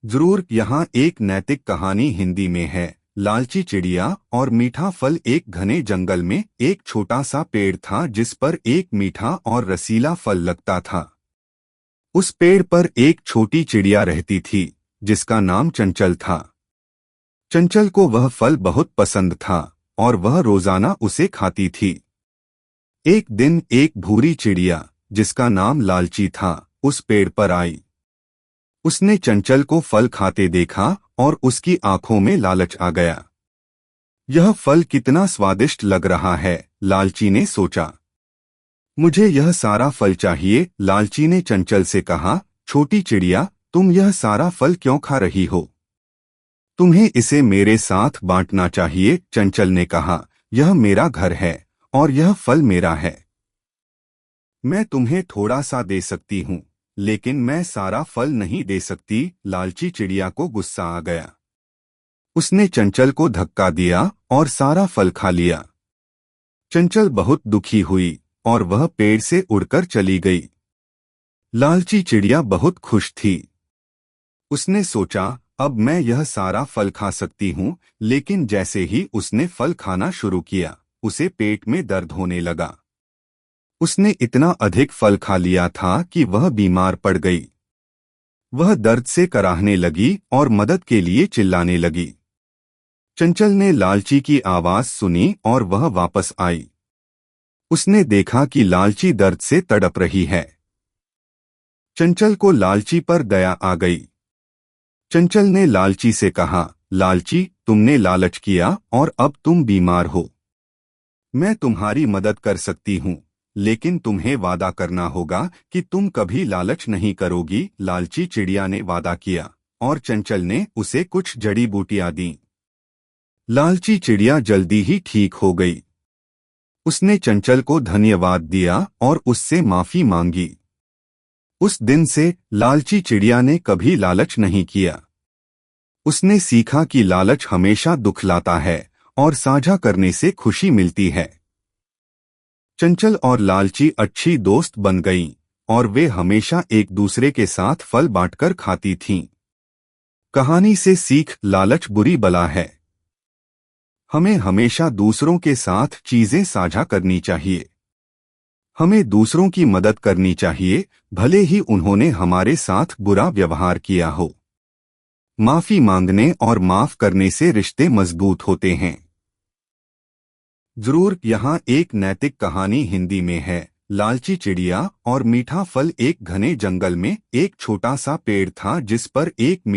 जरूर, यहाँ एक नैतिक कहानी हिंदी में है। लालची चिड़िया और मीठा फल। एक घने जंगल में एक छोटा सा पेड़ था जिस पर एक मीठा और रसीला फल लगता था। उस पेड़ पर एक छोटी चिड़िया रहती थी जिसका नाम चंचल था। चंचल को वह फल बहुत पसंद था और वह रोजाना उसे खाती थी। एक दिन एक भूरी चिड़िया जिसका नाम लालची था उस पेड़ पर आई। उसने चंचल को फल खाते देखा और उसकी आंखों में लालच आ गया। यह फल कितना स्वादिष्ट लग रहा है, लालची ने सोचा। मुझे यह सारा फल चाहिए। लालची ने चंचल से कहा, छोटी चिड़िया, तुम यह सारा फल क्यों खा रही हो? तुम्हें इसे मेरे साथ बांटना चाहिए। चंचल ने कहा, यह मेरा घर है और यह फल मेरा है। मैं तुम्हें थोड़ा सा दे सकती हूँ, लेकिन मैं सारा फल नहीं दे सकती। लालची चिड़िया को गुस्सा आ गया। उसने चंचल को धक्का दिया और सारा फल खा लिया। चंचल बहुत दुखी हुई और वह पेड़ से उड़कर चली गई। लालची चिड़िया बहुत खुश थी। उसने सोचा, अब मैं यह सारा फल खा सकती हूँ। लेकिन जैसे ही उसने फल खाना शुरू किया, उसे पेट में दर्द होने लगा। उसने इतना अधिक फल खा लिया था कि वह बीमार पड़ गई। वह दर्द से कराहने लगी और मदद के लिए चिल्लाने लगी। चंचल ने लालची की आवाज सुनी और वह वापस आई। उसने देखा कि लालची दर्द से तड़प रही है। चंचल को लालची पर दया आ गई। चंचल ने लालची से कहा, लालची, तुमने लालच किया और अब तुम बीमार हो। मैं तुम्हारी मदद कर सकती हूँ, लेकिन तुम्हें वादा करना होगा कि तुम कभी लालच नहीं करोगी। लालची चिड़िया ने वादा किया और चंचल ने उसे कुछ जड़ी बूटियां दी। लालची चिड़िया जल्दी ही ठीक हो गई। उसने चंचल को धन्यवाद दिया और उससे माफी मांगी। उस दिन से लालची चिड़िया ने कभी लालच नहीं किया। उसने सीखा कि लालच हमेशा दुख लाता है और साझा करने से खुशी मिलती है। चंचल और लालची अच्छी दोस्त बन गईं और वे हमेशा एक दूसरे के साथ फल बांटकर खाती थीं। कहानी से सीख, लालच बुरी बला है। हमें हमेशा दूसरों के साथ चीजें साझा करनी चाहिए। हमें दूसरों की मदद करनी चाहिए, भले ही उन्होंने हमारे साथ बुरा व्यवहार किया हो। माफी मांगने और माफ करने से रिश्ते मजबूत होते हैं। जरूर, यहाँ एक नैतिक कहानी हिंदी में है। लालची चिड़िया और मीठा फल। एक घने जंगल में एक छोटा सा पेड़ था जिस पर एक